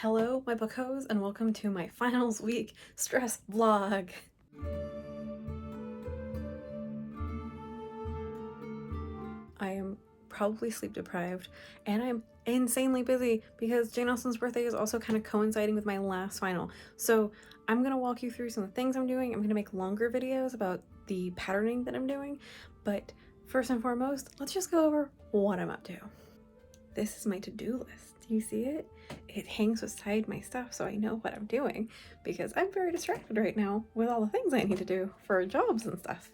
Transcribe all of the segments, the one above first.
Hello, my bookhos, and welcome to my finals week stress vlog. I am probably sleep deprived, and I'm insanely busy because Jane Austen's birthday is also kind of coinciding with my last final. So I'm gonna walk you through some of the things I'm doing. I'm gonna make longer videos about the patterning that I'm doing, but first and foremost, let's just go over what I'm up to. This is my to-do list. Do you see it? It hangs beside my stuff so I know what I'm doing because I'm very distracted right now with all the things I need to do for jobs and stuff.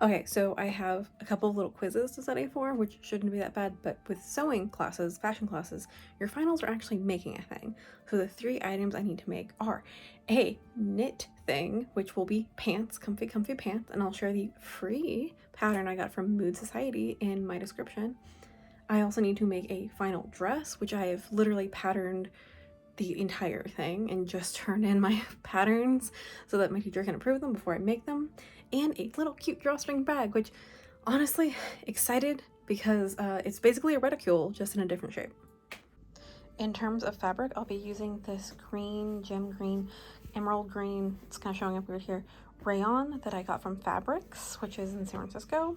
Okay, so I have a couple of little quizzes to study for, which shouldn't be that bad, but with sewing classes, fashion classes, your finals are actually making a thing. So the 3 items I need to make are a knit thing, which will be pants, comfy pants, and I'll share the free pattern I got from Mood Society in my description. I also need to make a final dress, which I have literally patterned the entire thing and just turned in my patterns so that my teacher can approve them before I make them, and a little cute drawstring bag, which honestly, excited because it's basically a reticule just in a different shape. In terms of fabric, I'll be using this green, gem green, emerald green, it's kind of showing up weird here, rayon that I got from Fabrics, which is in San Francisco.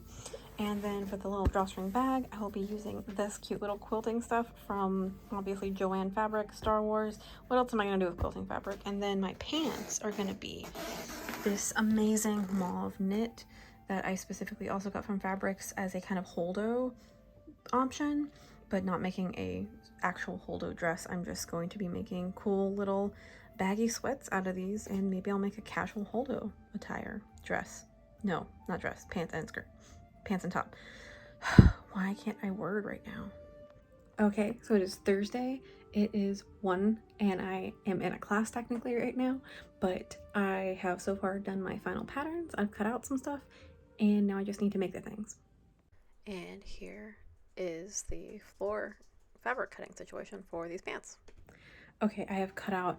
And then for the little drawstring bag, I will be using this cute little quilting stuff from obviously Joanne Fabric, Star Wars. What else am I gonna do with quilting fabric? And then my pants are gonna be this amazing mauve knit that I specifically also got from Fabrics as a kind of holdo option, but not making a actual holdo dress. I'm just going to be making cool little baggy sweats out of these, and maybe I'll make a casual holdo attire dress. No, not dress, pants and skirt. Pants and top. Why can't I word right now? Okay, so it is Thursday. It is 1 and I am in a class technically right now, but I have so far done my final patterns. I've cut out some stuff and now I just need to make the things. And here is the floor fabric cutting situation for these pants. Okay, I have cut out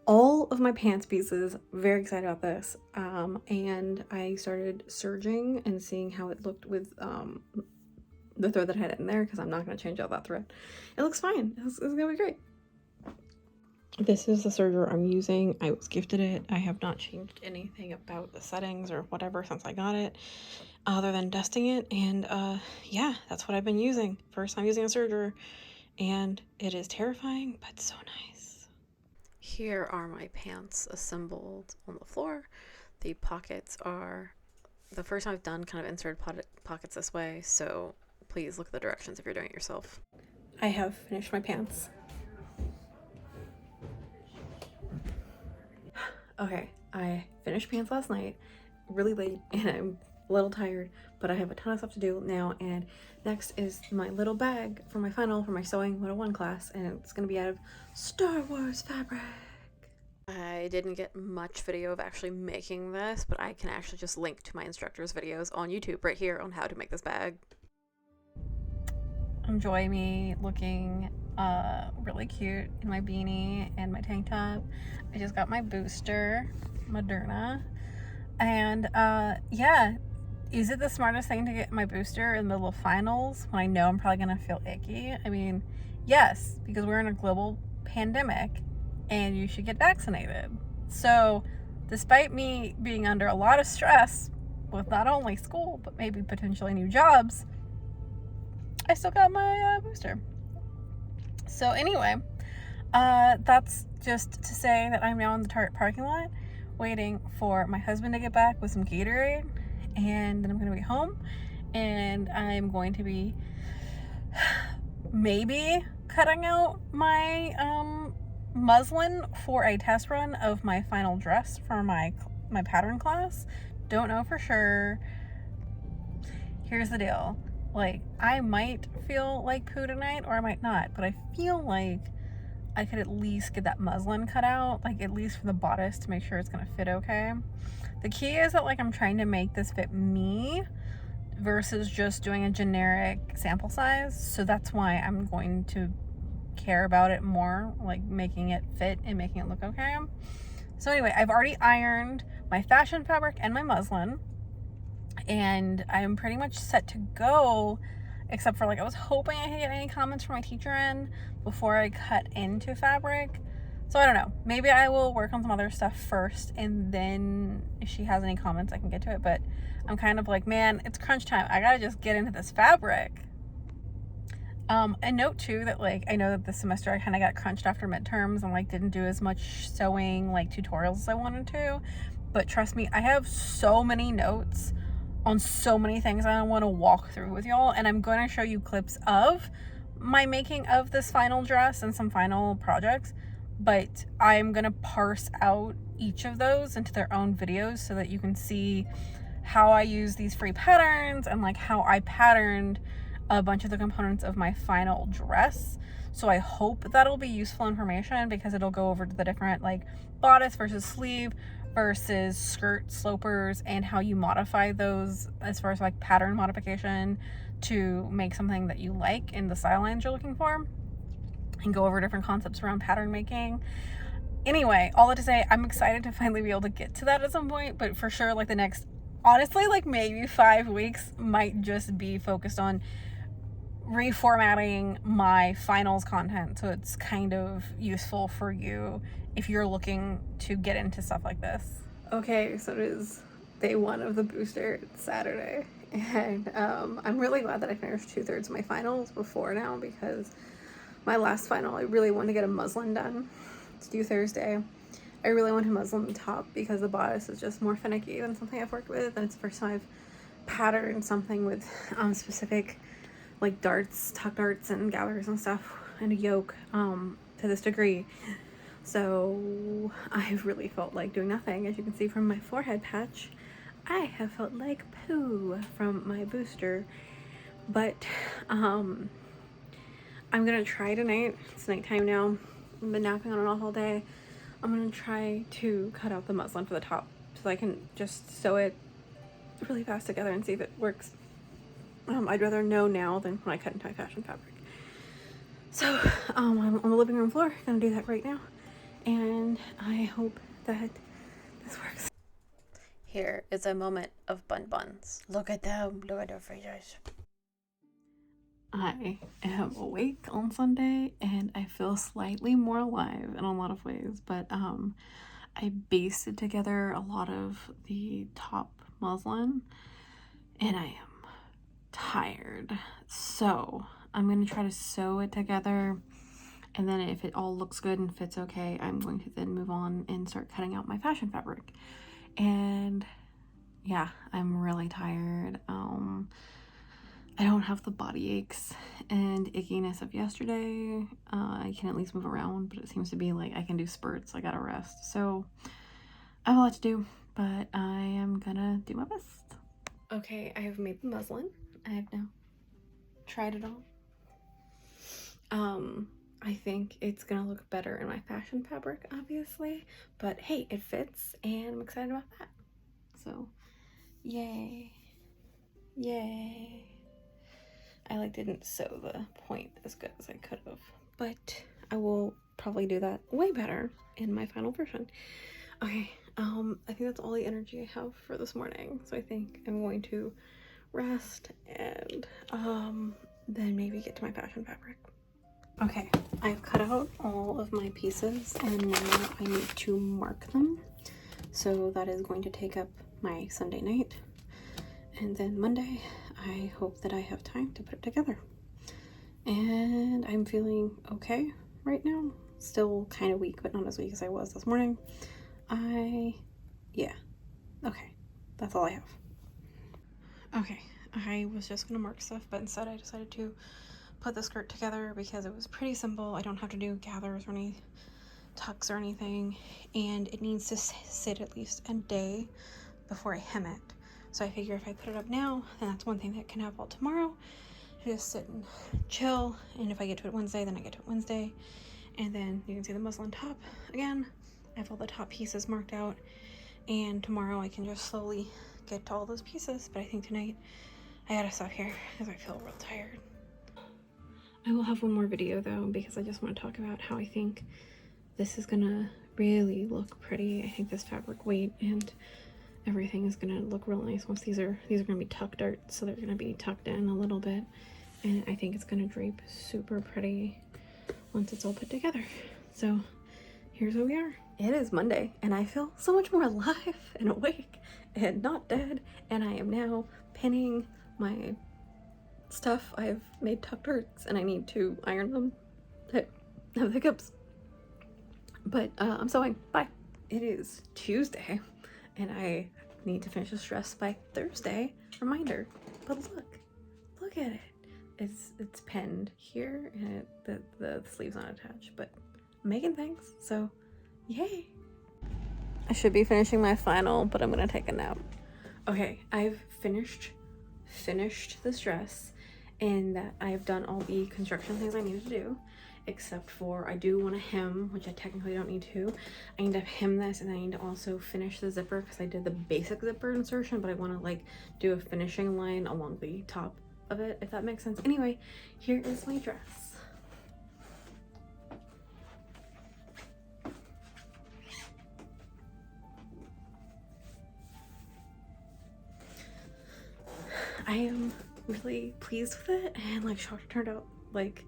all of my pants pieces. Very excited about this. And I started serging and seeing how it looked with the thread that I had in there, because I'm not going to change out that thread. It looks fine. It's going to be great. This is the serger I'm using. I was gifted it. I have not changed anything about the settings or whatever since I got it, other than dusting it. And yeah, that's what I've been using. First time using a serger, and it is terrifying, but so nice. Here are my pants assembled on the floor. The pockets are the first time I've done kind of inserted pockets this way, so please look at the directions if you're doing it yourself. I have finished my pants. Okay, I finished pants last night, really late, and I'm a little tired, but I have a ton of stuff to do now, and next is my little bag for my final, for my Sewing 101 class, and it's going to be out of Star Wars fabric. I didn't get much video of actually making this, but I can actually just link to my instructor's videos on YouTube right here on how to make this bag. Enjoy me looking really cute in my beanie and my tank top. I just got my booster, Moderna, and yeah, is it the smartest thing to get my booster in the middle of finals when I know I'm probably gonna feel icky? I mean, yes, because we're in a global pandemic and you should get vaccinated. So despite me being under a lot of stress with not only school but maybe potentially new jobs, I still got my booster. So anyway, that's just to say that I'm now in the Target parking lot waiting for my husband to get back with some Gatorade, and then I'm going to be home, and I'm going to be maybe cutting out my muslin for a test run of my final dress for my pattern class. Don't know for sure. Here's the deal. Like, I might feel like poo tonight or I might not, but I feel like I could at least get that muslin cut out, like at least for the bodice, to make sure it's gonna fit okay. The key is that, like, I'm trying to make this fit me versus just doing a generic sample size, so that's why I'm going to care about it more, like making it fit and making it look okay. So anyway, I've already ironed my fashion fabric and my muslin, and I'm pretty much set to go, except for, like, I was hoping I could get any comments from my teacher in before I cut into fabric, So I don't know. Maybe I will work on some other stuff first, and then if she has any comments, I can get to it. But I'm kind of like, man, it's crunch time. I gotta just get into this fabric. And note too that like I know that this semester I kind of got crunched after midterms and like didn't do as much sewing like tutorials as I wanted to. But trust me, I have so many notes on so many things I want to walk through with y'all, and I'm going to show you clips of my making of this final dress and some final projects, but I'm going to parse out each of those into their own videos so that you can see how I use these free patterns and like how I patterned a bunch of the components of my final dress. So I hope that'll be useful information because it'll go over to the different like bodice versus sleeve versus skirt slopers and how you modify those as far as like pattern modification to make something that you like in the style lines you're looking for, and go over different concepts around pattern making. Anyway, all that to say, I'm excited to finally be able to get to that at some point, but for sure like the next, honestly, like maybe 5 weeks might just be focused on reformatting my finals content so it's kind of useful for you if you're looking to get into stuff like this. Okay, so it is day 1 of the booster. It's Saturday, and I'm really glad that I finished 2/3 of my finals before now, because my last final I really wanted to get a muslin done. It's due Thursday. I really want a muslin top because the bodice is just more finicky than something I've worked with, and it's the first time I've patterned something with specific like darts, tuck darts and gathers and stuff, and a yoke to this degree. So I've really felt like doing nothing. As you can see from my forehead patch, I have felt like poo from my booster. But I'm gonna try tonight. It's nighttime now. I've been napping on and off all day. I'm gonna try to cut out the muslin for the top so I can just sew it really fast together and see if it works. I'd rather know now than when I cut into my fashion fabric. So I'm on the living room floor, gonna do that right now, and I hope that this works. Here is a moment of buns. Look at them, look at their faces. I am awake on Sunday and I feel slightly more alive in a lot of ways, but I basted together a lot of the top muslin and I am tired, so I'm going to try to sew it together, and then if it all looks good and fits okay, I'm going to then move on and start cutting out my fashion fabric. And yeah, I'm really tired. I don't have the body aches and ickiness of yesterday. I can at least move around, but it seems to be like I can do spurts. I gotta rest, so I have a lot to do, but I am gonna do my best. Okay, I have made the muslin. I have now tried it on. I think it's gonna look better in my fashion fabric, obviously, but hey, it fits and I'm excited about that. So yay, yay. I like didn't sew the point as good as I could have, but I will probably do that way better in my final version. Okay, I think that's all the energy I have for this morning, so I think I'm going to rest and then maybe get to my fashion fabric. Okay, I've cut out all of my pieces and now I need to mark them. So that is going to take up my Sunday night, and then Monday I hope that I have time to put it together. And I'm feeling okay right now. Still kind of weak, but not as weak as I was this morning. Yeah, okay, that's all I have. Okay, I was just gonna mark stuff, but instead I decided to put the skirt together because it was pretty simple. I don't have to do gathers or any tucks or anything, and it needs to sit at least a day before I hem it. So I figure if I put it up now, then that's one thing that can have all tomorrow. Just sit and chill, and if I get to it Wednesday, then I get to it Wednesday. And then you can see the muslin top again. I have all the top pieces marked out, and tomorrow I can just slowly get to all those pieces. But I think tonight I gotta stop here because I feel real tired. I will have one more video though, because I just want to talk about how I think this is gonna really look pretty. I think this fabric weight and everything is gonna look real nice once these are gonna be tuck darts, so they're gonna be tucked in a little bit, and I think it's gonna drape super pretty once it's all put together. So here's where we are. It is Monday and I feel so much more alive and awake and not dead, and I am now pinning my stuff. I've made tuck-turks and I need to iron them. I have hiccups, but I'm sewing. Bye. It is Tuesday and I need to finish this dress by Thursday. Reminder. But look at it. It's pinned here and the sleeve's not attached, but I'm making things, so yay. I should be finishing my final, but I'm gonna take a nap. Okay, I've finished this dress, and that I've done all the construction things I needed to do, except for I do want to hem, which I technically don't need to. I need to hem this, and I need to also finish the zipper because I did the basic zipper insertion, but I want to like do a finishing line along the top of it, if that makes sense. Anyway, here is my dress. I am really pleased with it, and like shocked it turned out like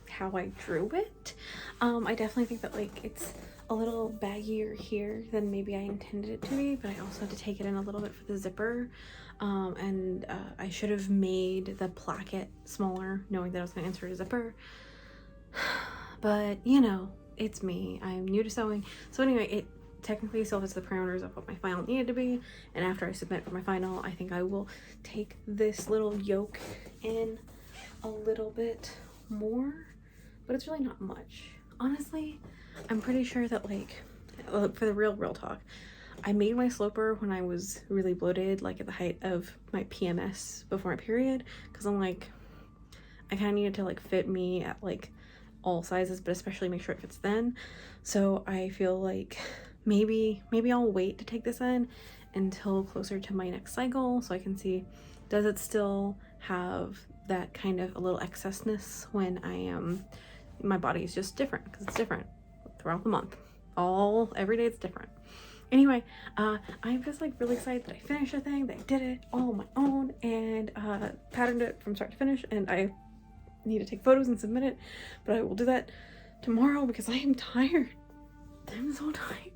how I drew it. I definitely think that like it's a little baggier here than maybe I intended it to be, but I also had to take it in a little bit for the zipper. And I should have made the placket smaller, knowing that I was going to insert a zipper. But you know, it's me. I'm new to sewing. So anyway, it technically still fits the parameters of what my final needed to be, and after I submit for my final, I think I will take this little yoke in a little bit more, but it's really not much. Honestly, I'm pretty sure that like, for the real talk, I made my sloper when I was really bloated, like at the height of my PMS before my period, because I'm like, I kind of needed to like fit me at like all sizes, but especially make sure it fits then. So I feel like maybe I'll wait to take this in until closer to my next cycle, so I can see, does it still have that kind of a little excessness when I am, my body is just different, because it's different throughout the month. Every day it's different. Anyway, I'm just like really excited that I finished the thing, that I did it all on my own, and patterned it from start to finish, and I need to take photos and submit it, but I will do that tomorrow because I am tired. I'm so tired.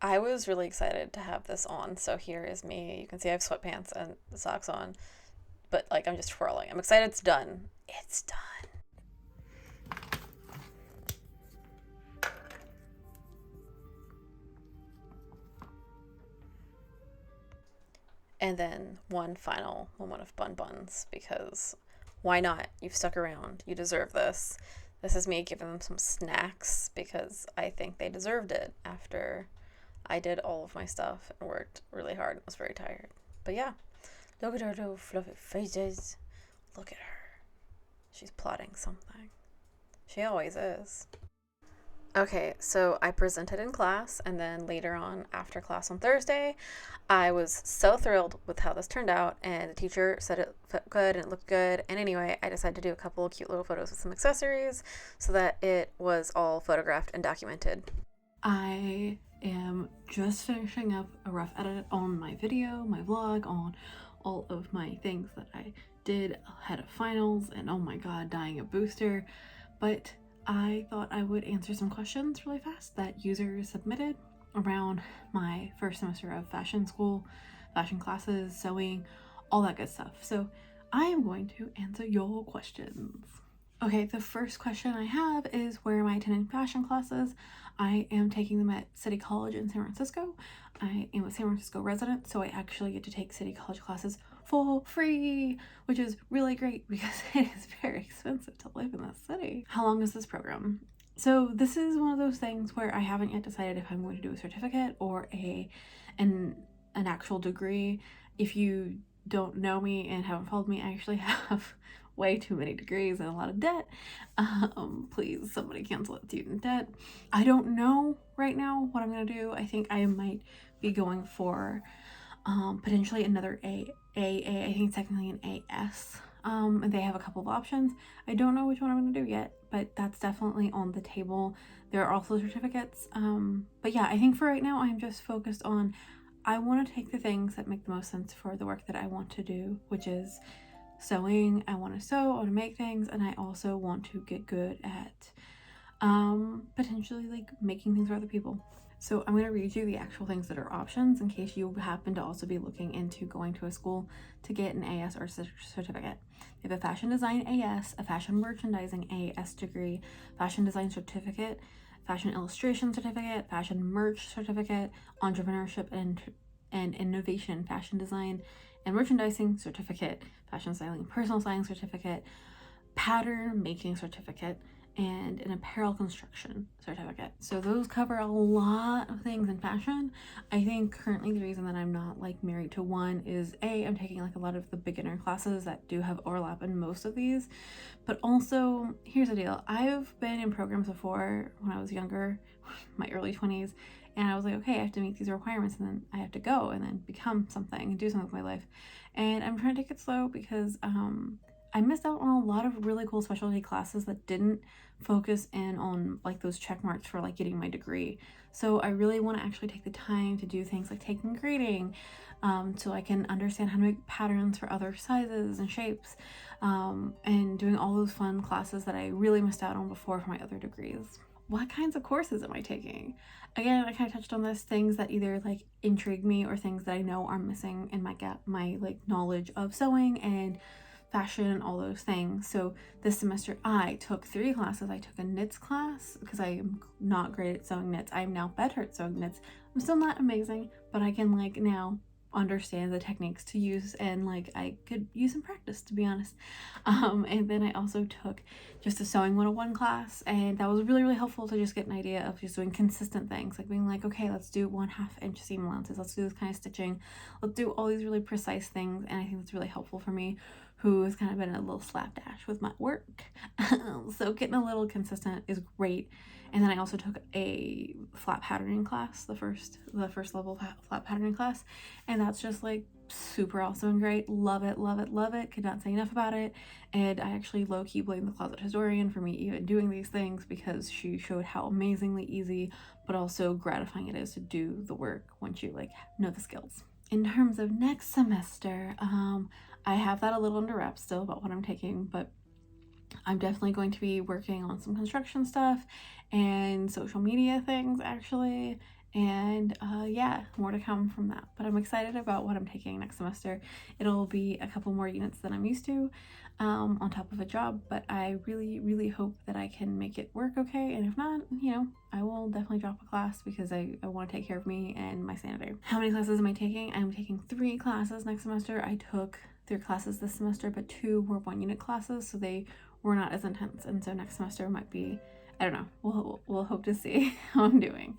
I was really excited to have this on, so here is me. You can see I have sweatpants and socks on, but like I'm just twirling. I'm excited it's done. It's done. And then one final moment of bun buns, because why not? You've stuck around. You deserve this. This is me giving them some snacks because I think they deserved it after I did all of my stuff and worked really hard and was very tired. But yeah, look at her little fluffy faces. Look at her. She's plotting something. She always is. Okay, so I presented in class, and then later on after class on Thursday, I was so thrilled with how this turned out, and the teacher said it felt good and it looked good. And anyway, I decided to do a couple of cute little photos with some accessories so that it was all photographed and documented. I am just finishing up a rough edit on my video, my vlog, on all of my things that I did ahead of finals, and oh my god, dying a booster. But I thought I would answer some questions really fast that users submitted around my first semester of fashion school, fashion classes, sewing, all that good stuff. So I am going to answer your questions. Okay, the first question I have is, where am I attending fashion classes? I am taking them at City College in San Francisco. I am a San Francisco resident, so I actually get to take City College classes for free, which is really great because it is very expensive to live in this city. How long is this program? So this is one of those things where I haven't yet decided if I'm going to do a certificate or an actual degree. If you don't know me and haven't followed me, I actually have way too many degrees and a lot of debt. Please, somebody cancel that student debt. I don't know right now what I'm gonna do. I think I might be going for potentially another AA. I think it's technically an AS. And they have a couple of options. I don't know which one I'm gonna do yet, but that's definitely on the table. There are also certificates. But yeah, I think for right now I'm just focused on, I want to take the things that make the most sense for the work that I want to do, which is sewing. I want to sew, I want to make things, and I also want to get good at potentially like making things for other people. So I'm going to read you the actual things that are options in case you happen to also be looking into going to a school to get an AS or certificate. You have a fashion design AS, a fashion merchandising AS degree, fashion design certificate, fashion illustration certificate, fashion merch certificate, entrepreneurship and innovation fashion design and merchandising certificate, fashion styling personal styling certificate, pattern making certificate, and an apparel construction certificate. So those cover a lot of things in fashion. I think currently the reason that I'm not like married to one is I'm taking like a lot of the beginner classes that do have overlap in most of these, but also here's the deal. I've been in programs before when I was younger, my early 20s, and I was like, okay, I have to meet these requirements and then I have to go and then become something and do something with my life. And I'm trying to take it slow because I missed out on a lot of really cool specialty classes that didn't focus in on like those check marks for like getting my degree. So I really want to actually take the time to do things like taking grading, so I can understand how to make patterns for other sizes and shapes, and doing all those fun classes that I really missed out on before for my other degrees. What kinds of courses am I taking? Again, I kind of touched on this, things that either like intrigue me or things that I know are missing in my like knowledge of sewing and fashion, all those things. So this semester I took 3 classes. I took a knits class because I am not great at sewing knits. I am now better at sewing knits. I'm still not amazing, but I can like now understand the techniques to use, and like I could use some practice, to be honest. And then I also took just a sewing 101 class, and that was really helpful to just get an idea of just doing consistent things, like being like, okay, let's do 1/2 inch seam allowances, let's do this kind of stitching, let's do all these really precise things. And I think that's really helpful for me, who has kind of been a little slapdash with my work. So getting a little consistent is great. And then I also took a flat patterning class, the first level flat patterning class, and that's just like super awesome and great. Love it, love it, love it. Could not say enough about it. And I actually low-key blame the closet historian for me even doing these things, because she showed how amazingly easy but also gratifying it is to do the work once you like know the skills. In terms of next semester, I have that a little under wraps still about what I'm taking, but I'm definitely going to be working on some construction stuff and social media things actually, and yeah, more to come from that. But I'm excited about what I'm taking next semester. It'll be a couple more units than I'm used to, on top of a job, but I really hope that I can make it work okay. And if not, you know, I will definitely drop a class because I want to take care of me and my sanity. How many classes am I taking? I'm taking 3 classes next semester. I took 3 classes this semester, but 2 were 1 unit classes, so they were not as intense. And so next semester might be, I don't know, we'll hope to see how I'm doing.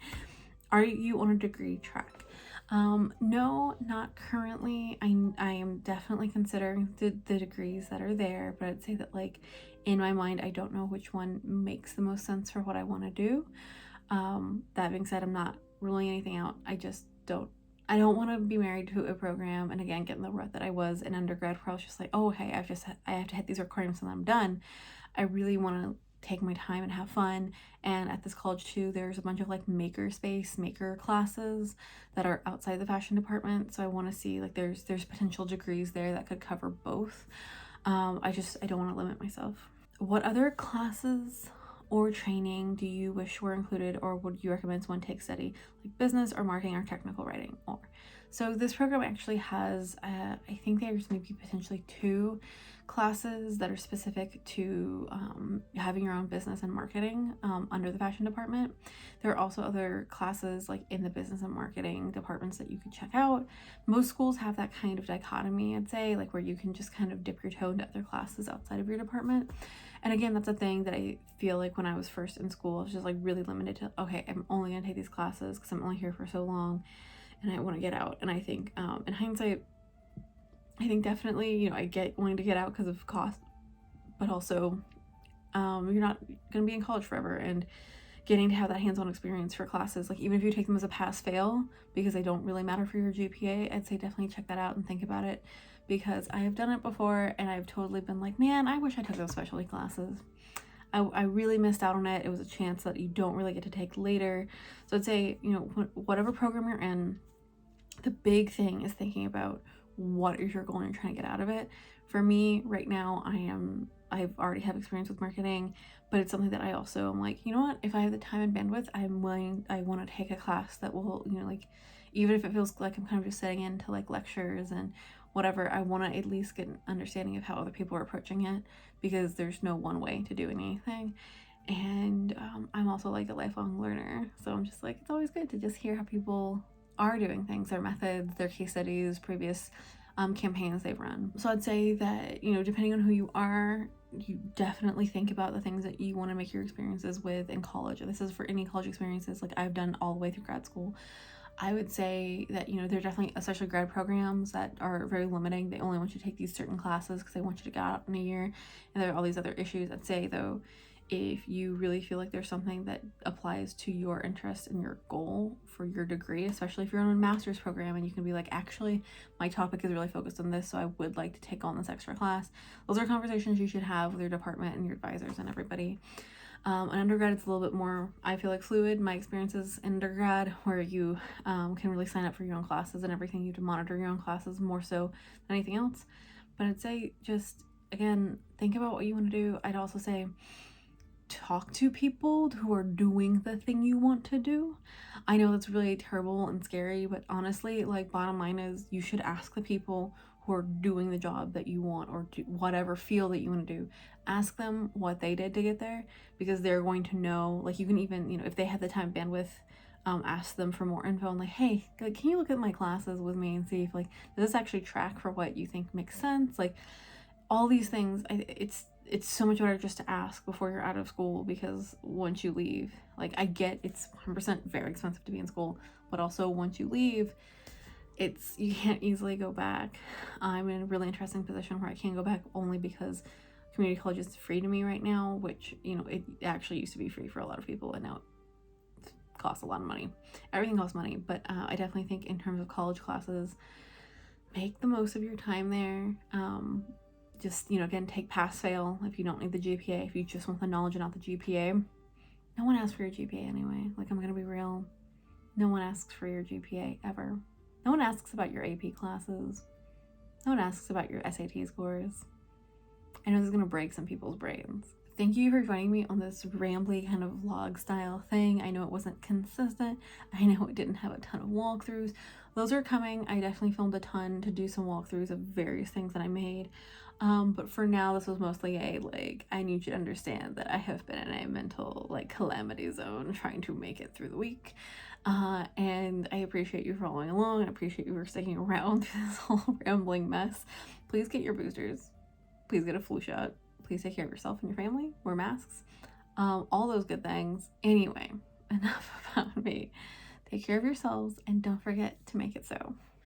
Are you on a degree track? No, not currently. I am definitely considering the degrees that are there, but I'd say that like in my mind, I don't know which one makes the most sense for what I want to do. That being said, I'm not ruling anything out. I don't want to be married to a program and again get in the rut that I was in undergrad, where I was just like, oh, okay, I have to hit these requirements and I'm done. I really want to take my time and have fun. And at this college too, there's a bunch of like maker classes that are outside the fashion department. So I want to see like there's potential degrees there that could cover both. I don't want to limit myself. What other classes or training do you wish were included, or would you recommend someone take study, like business or marketing or technical writing? Or so this program actually has I think there's maybe potentially 2 classes that are specific to having your own business and marketing under the fashion department. There are also other classes like in the business and marketing departments that you could check out. Most schools have that kind of dichotomy, I'd say, like where you can just kind of dip your toe into other classes outside of your department. And again, that's a thing that I feel like when I was first in school, I was just like really limited to, okay, I'm only gonna take these classes because I'm only here for so long and I want to get out. And I think in hindsight, I think definitely, you know, I get wanting to get out because of cost, but also you're not going to be in college forever, and getting to have that hands-on experience for classes, like even if you take them as a pass-fail because they don't really matter for your GPA, I'd say definitely check that out and think about it, because I have done it before and I've totally been like, man, I wish I took those specialty classes. I really missed out on it. It was a chance that you don't really get to take later. So I'd say, you know, whatever program you're in, the big thing is thinking about what is your goal and you're trying to get out of it. For me right now, I've already have experience with marketing, but it's something that I also am like, you know what, if I have the time and bandwidth, I want to take a class that will, you know, like, even if it feels like I'm kind of just setting into like lectures and whatever, I want to at least get an understanding of how other people are approaching it, because there's no one way to do anything. And I'm also like a lifelong learner, so I'm just like, it's always good to just hear how people are doing things, their methods, their case studies, previous campaigns they've run. So I'd say that, you know, depending on who you are, you definitely think about the things that you want to make your experiences with in college. This is for any college experiences like I've done all the way through grad school. I would say that, you know, there are definitely, especially grad programs, that are very limiting. They only want you to take these certain classes because they want you to get out in a year, and there are all these other issues. I'd say though, if you really feel like there's something that applies to your interest and your goal for your degree, especially if you're on a master's program and you can be like, actually, my topic is really focused on this, so I would like to take on this extra class. Those are conversations you should have with your department and your advisors and everybody. In undergrad, it's a little bit more, I feel like, fluid. My experiences in undergrad, where you can really sign up for your own classes and everything. You have to monitor your own classes more so than anything else. But I'd say just, again, think about what you want to do. I'd also say talk to people who are doing the thing you want to do. I know that's really terrible and scary, but honestly, like, bottom line is you should ask the people who are doing the job that you want, or do whatever field that you want to do. Ask them what they did to get there, because they're going to know. Like, you can even, you know, if they have the time bandwidth, ask them for more info and like, hey, like, can you look at my classes with me and see if, like, does this actually track for what you think makes sense? Like, all these things, it's so much better just to ask before you're out of school, because once you leave, like, I get it's 100% very expensive to be in school, but also once you leave, you can't easily go back. I'm in a really interesting position where I can't go back only because community college is free to me right now, which, you know, it actually used to be free for a lot of people, and now it costs a lot of money. Everything costs money, but I definitely think in terms of college classes, make the most of your time there. Just, you know, again, take pass fail if you don't need the GPA. If you just want the knowledge and not the GPA, no one asks for your GPA anyway. Like, I'm gonna be real, no one asks for your GPA ever. No one asks about your AP classes. No one asks about your SAT scores. I know this is gonna break some people's brains. Thank you for joining me on this rambly kind of vlog style thing. I know it wasn't consistent. I know it didn't have a ton of walkthroughs. Those are coming. I definitely filmed a ton to do some walkthroughs of various things that I made. But for now, this was mostly a, like, I need you to understand that I have been in a mental, like, calamity zone trying to make it through the week. And I appreciate you following along. I appreciate you for sticking around through this whole rambling mess. Please get your boosters. Please get a flu shot. Please take care of yourself and your family. Wear masks. All those good things. Anyway, enough about me. Take care of yourselves and don't forget to make it so.